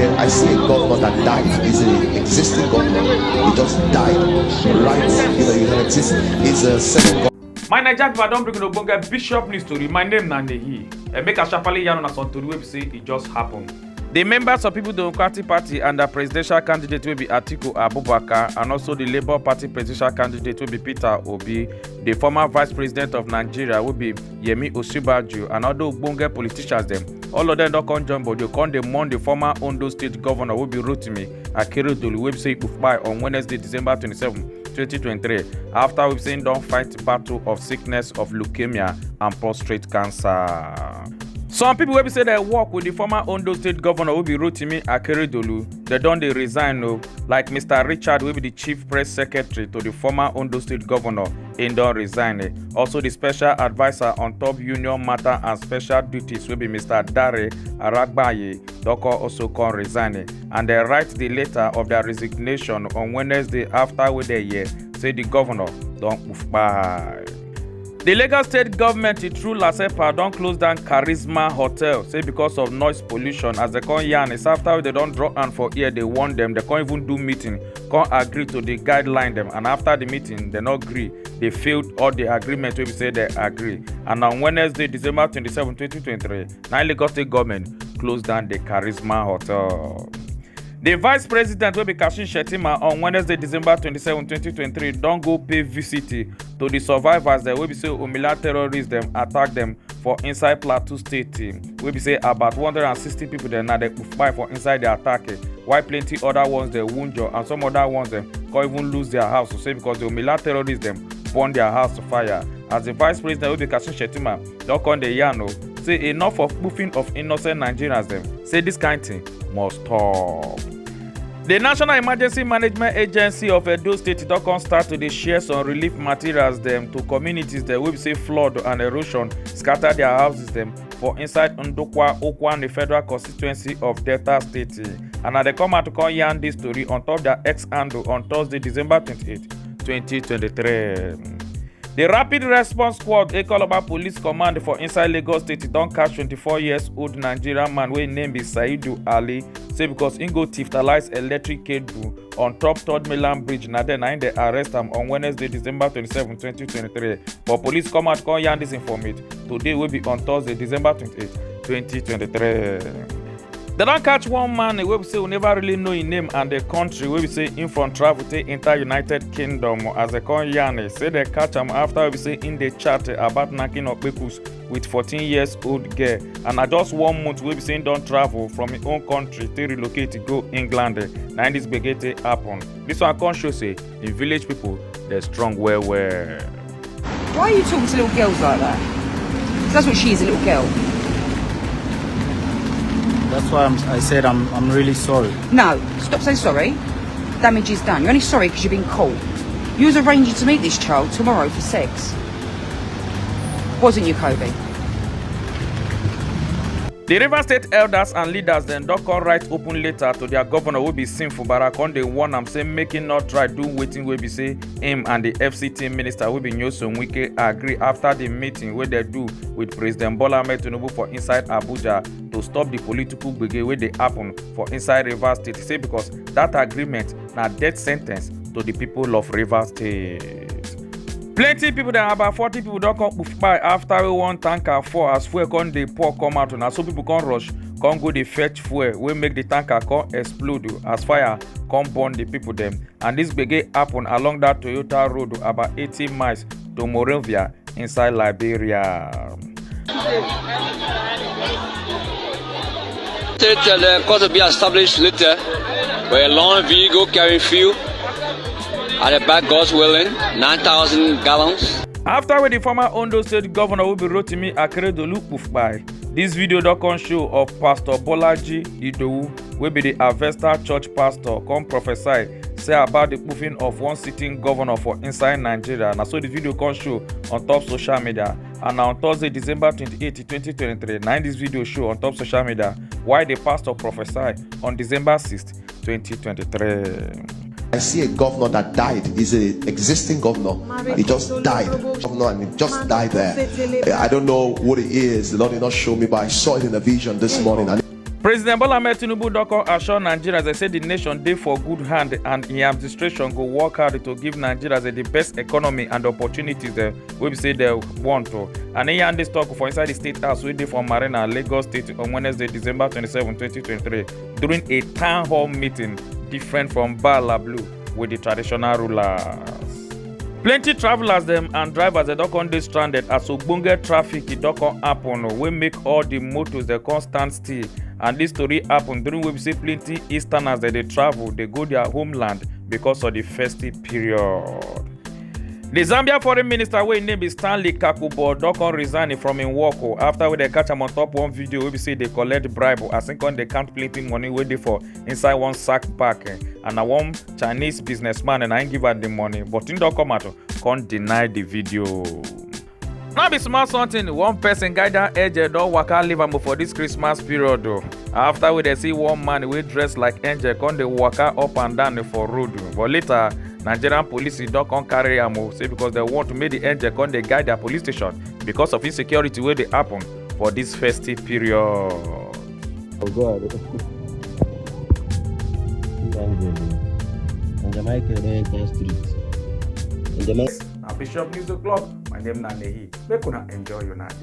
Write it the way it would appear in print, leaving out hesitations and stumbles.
here, I see a governor that died. He's an existing governor. He just died. Right, he doesn't exist. He's a second governor. My Nigerian people don't bring no bonga Bishop news story. My name Nandehi. And make a sharply yarn on a son to the say it just happened. The members of People Democratic Party and the presidential candidate will be Atiku Abubakar, and also the Labour Party presidential candidate will be Peter Obi. The former vice president of Nigeria will be Yemi Osinbajo, and other Bonga politicians them. All of them don't come join, but they come the former Ondo State governor will be Rotimi Akeredolu. Will say Ufbai on Wednesday, December 27, 2023. After we've seen don't fight battle of sickness of leukemia and prostate cancer. Some people will be say they work with the former Ondo State governor will be Rotimi Akeredolu. They don't resign, no. Like Mr. Richard will be the chief press secretary to the former Ondo State governor and don't resign. Also, the special advisor on top union matter and special duties will be Mr. Dare Aragbaye. Doko also can resign. And they write the letter of their resignation on Wednesday after with a year. Say the governor don't move by. The Lagos state government through Lasepa don't close down Charisma Hotel, say because of noise pollution. As they come yarn, it's after they don't draw hand for ear, they warn them, they can't even do meeting, can't agree to the guideline them, and after the meeting, they not agree. They failed all the agreement where we say they agree. And on Wednesday, December 27, 2023, now Lagos state government closed down the Charisma Hotel. The vice president will be Kashim Shettima on Wednesday, December 27, 2023. Don't go pay visit to the survivors that will be say Omila terrorists them attack them for inside Plateau State. We be say about 160 people there now they fight for inside the attack. While plenty other ones they wound and some other ones them can't even lose their house. So say because the Omila terrorists them burn their house to fire. As the vice president will be Kashim Shettima, don't come the Yano say enough of spoofing of innocent Nigerians them. Say this kind of thing must stop. The National Emergency Management Agency of Edo State don't start to share some relief materials them to communities that will say flood and erosion scatter their houses them for inside Ndokwa Okwan, the federal constituency of Delta State. And they come out to call yarn this story on top their ex-handle on Thursday, December 28, 2023. The Rapid Response Squad, Ekoloba Police Command for inside Lagos State, don't catch 24-year-old Nigerian man wey name is Saidu Ali. Say because he go thiftalize electric cable on top Third Mainland Bridge. Now then, they arrest him on Wednesday, December 27, 2023. But police come out come yarn this information. Today will be on Thursday, December 28, 2023. They don't catch one man where we say we never really know his name and the country where we say in from travel to enter United Kingdom. As they call Yanni, say they catch him after we say in the chat about knocking up peoples with 14-year-old girl. And just 1 month where we say don't travel from his own country to relocate to go England. Now this begete happen. This one can't show say in village people they're strong well. Why are you talking to little girls like that? That's what she is, a little girl. That's why I said I'm really sorry. No, stop saying sorry. Damage is done. You're only sorry because you've been caught. You was arranging to meet this child tomorrow for sex. Wasn't you, Kobe? The River State elders and leaders then don't call write open letter to their governor will be sinful, but I can't they warn them say making not try do waiting will be say him and the FCT minister will be Nyoso Wike agree after the meeting where they do with President Bola Ahmed Tinubu for inside Abuja to stop the political brigade where they happen for inside River State. Say because that agreement na death sentence to the people of River State. Plenty people that about 40 people don't come by after one tanker for as fuel come they pour come out and so people come rush come go they fetch fuel we make the tanker come explode as fire come burn the people them. And this brigade happen along that Toyota road about 18 miles to Monrovia inside Liberia. The course will be established later where a long vehicle carrying fuel at the back, God's willing, 9,000 gallons. After the former Ondo State governor will be Rotimi Akeredolu Ufbai, this video don't come show of Pastor Bolaji Idowu, will be the Avesta Church pastor, come prophesy, say about the poofing of one sitting governor for inside Nigeria. And so the video can show on top social media. And on Thursday, December 28, 2023, now this video show on top social media why the pastor prophesy on December 6, 2023. I see a governor that died. He's an existing governor. He just died. Governor, and he just died there. I don't know what it is. The Lord did not show me, but I saw it in a vision this morning. President Bola Ahmed Tinubu don assure Nigerians they say the nation dey for good hand and im administration go work hard to give Nigerians the best economy and opportunities wey be say they want to. And im this talk for inside the State House wey dey for Marina, Lagos State on Wednesday, December 27, 2023 during a town hall meeting different from Bala Blue with the traditional rulers. Plenty travelers them and drivers they don come dey stranded as ogbonge traffic don come happen wey make all the motors they come stand still. And this story happen during wey be say plenty Easterners that they travel, they go their homeland because of the festive period. The Zambia foreign minister wey name is Stanley Kakubo don come resign from im work after they catch am on top one video wey be say they collect bribe as im come dey count plenty money wey dey for inside one sack pack and na one Chinese businessman and I give her the money, but im don come out come deny the video. Now be small something, one person guy down Angel don waka leave am for this Christmas period though. After we dey see one man wey dress like Angel come dey waka up and down for road. But later, Nigerian police don come carry am say because they want to make the Angel come dey guide their police station because of insecurity wey dey happen for this festive period. Oh God. And the Michael Enter Street. Now Bishop News O'Clock. My name is Nanehi. Make una enjoy your night.